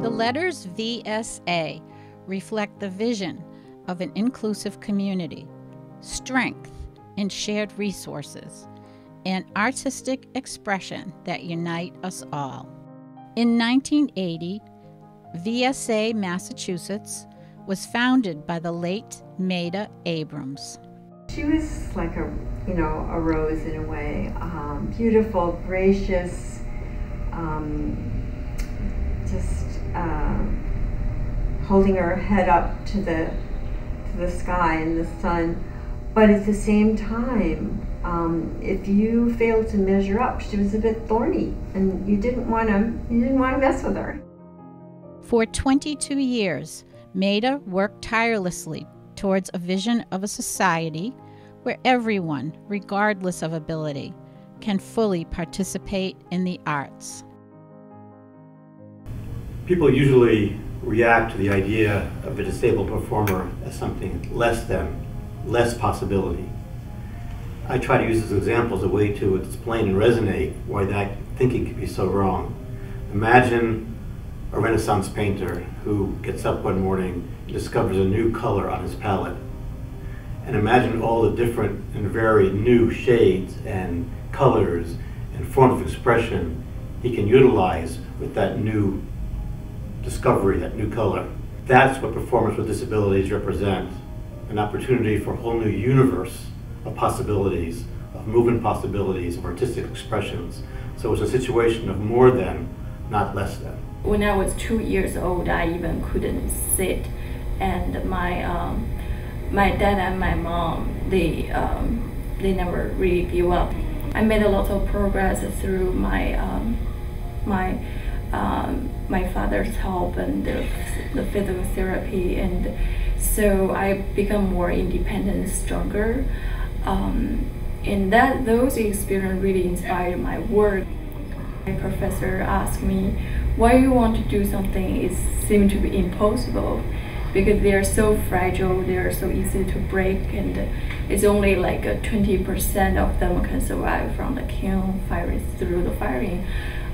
The letters VSA reflect the vision of an inclusive community, strength in shared resources, and artistic expression that unite us all. In 1980, VSA Massachusetts was founded by the late Maida Abrams. She was like a rose in a way, beautiful, gracious, holding her head up to the sky and the sun. But at the same time, if you failed to measure up, she was a bit thorny, and you didn't want to mess with her. For 22 years, Maida worked tirelessly towards a vision of a society where everyone, regardless of ability, can fully participate in the arts. People usually react to the idea of a disabled performer as something less than, less possibility. I try to use this example as a way to explain and resonate why that thinking can be so wrong. Imagine a Renaissance painter who gets up one morning and discovers a new color on his palette. And imagine all the different and varied new shades and colors and forms of expression he can utilize with that new discovery, that new color. That's what performers with disabilities represent, an opportunity for a whole new universe of possibilities, of movement possibilities, of artistic expressions. So it's a situation of more than, not less than. When I was 2 years old, I even couldn't sit, and my dad and my mom, they never really gave up. I made a lot of progress through my father's help and the physical therapy, and so I become more independent, stronger, and those experiences really inspired my work. My professor asked me, why you want to do something it seemed to be impossible, because they are so fragile, they are so easy to break, and it's only like 20% of them can survive from the kiln through the firing.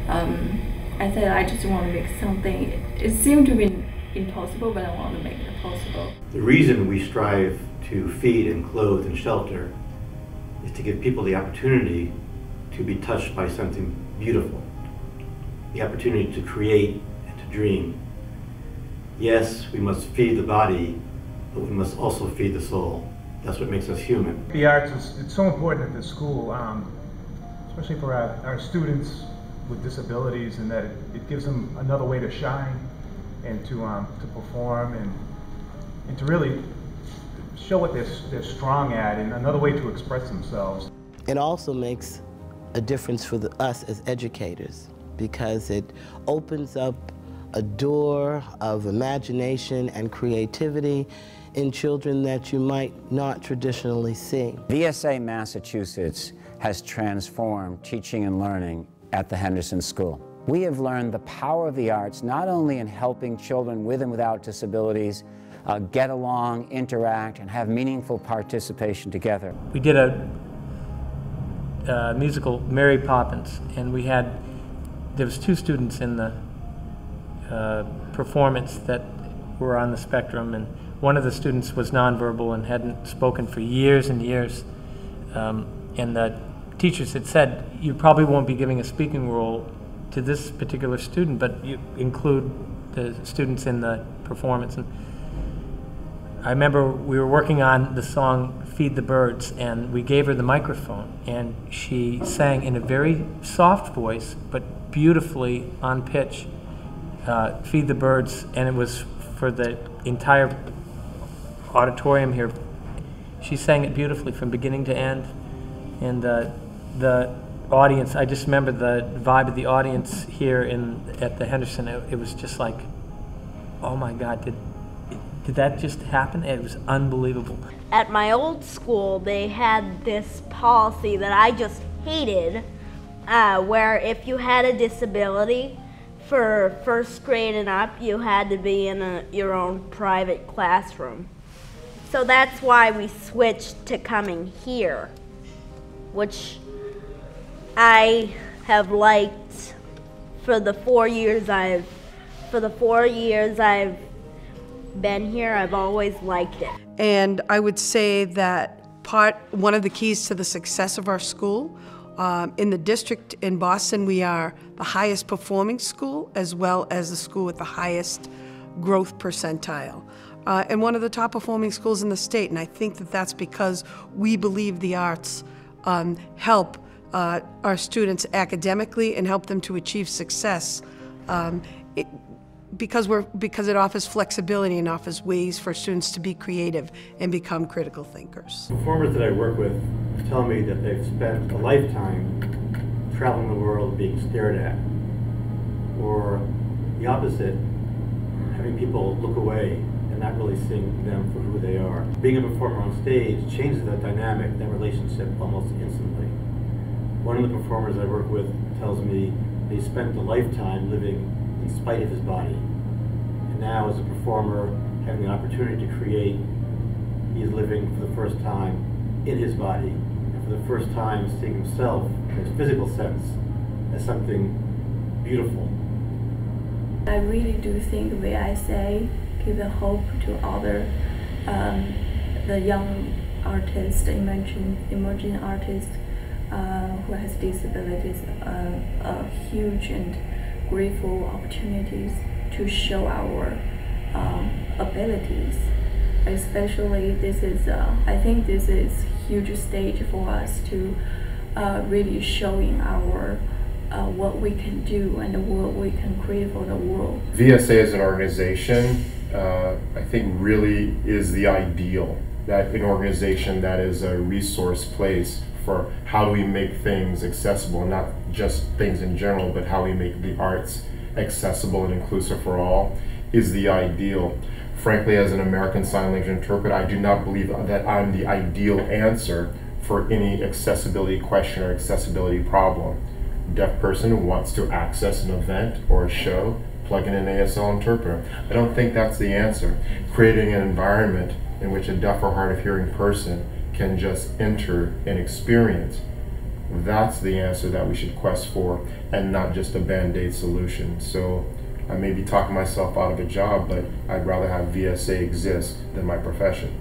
I said I just want to make something, it seemed to be impossible, but I want to make it possible. The reason we strive to feed and clothe and shelter is to give people the opportunity to be touched by something beautiful, the opportunity to create and to dream. Yes, we must feed the body, but we must also feed the soul. That's what makes us human. The arts, it's so important at this school, especially for our students with disabilities, in that it gives them another way to shine and to perform and to really show what they're strong at, and another way to express themselves. It also makes a difference for us as educators, because it opens up a door of imagination and creativity in children that you might not traditionally see. VSA Massachusetts has transformed teaching and learning at the Henderson School. We have learned the power of the arts not only in helping children with and without disabilities get along, interact, and have meaningful participation together. We did a musical, Mary Poppins, and there was 2 students in the performance that were on the spectrum, and one of the students was nonverbal and hadn't spoken for years and years, and the teachers had said, you probably won't be giving a speaking role to this particular student, but you include the students in the performance. And I remember we were working on the song Feed the Birds, and we gave her the microphone, and she sang in a very soft voice but beautifully on pitch, Feed the Birds, and it was for the entire auditorium here. She sang it beautifully from beginning to end, and the audience, I just remember the vibe of the audience here at the Henderson. It was just like, oh my God, did that just happen? It was unbelievable. At my old school, they had this policy that I just hated, where if you had a disability, for first grade and up, you had to be in your own private classroom. So that's why we switched to coming here, which I have liked for the 4 years I've for the 4 years I've been here, I've always liked it. And I would say that one of the keys to the success of our school, in the district in Boston, we are the highest performing school as well as the school with the highest growth percentile. And one of the top performing schools in the state. And I think that that's because we believe the arts help our students academically and help them to achieve success. Because it offers flexibility and offers ways for students to be creative and become critical thinkers. Performers that I work with tell me that they've spent a lifetime traveling the world being stared at, or the opposite, having people look away and not really seeing them for who they are. Being a performer on stage changes that dynamic, that relationship almost instantly. One of the performers I work with tells me they spent a lifetime living in spite of his body. And now as a performer, having the opportunity to create, he is living for the first time in his body, and for the first time seeing himself in his physical sense as something beautiful. I really do think VSA give a hope to other, the young artists, emerging artists who has disabilities, huge and grateful opportunities to show our abilities. Especially this is, I think this is huge stage for us to really showing our what we can do and what we can create for the world. VSA as an organization, I think really is the ideal, that an organization that is a resource place for how do we make things accessible, not just things in general, but how we make the arts accessible and inclusive for all, is the ideal. Frankly, as an American Sign Language interpreter, I do not believe that I'm the ideal answer for any accessibility question or accessibility problem. A deaf person who wants to access an event or a show, plug in an ASL interpreter. I don't think that's the answer. Creating an environment in which a deaf or hard of hearing person can just enter and experience, that's the answer that we should quest for, and not just a band-aid solution. So I may be talking myself out of a job, but I'd rather have VSA exist than my profession.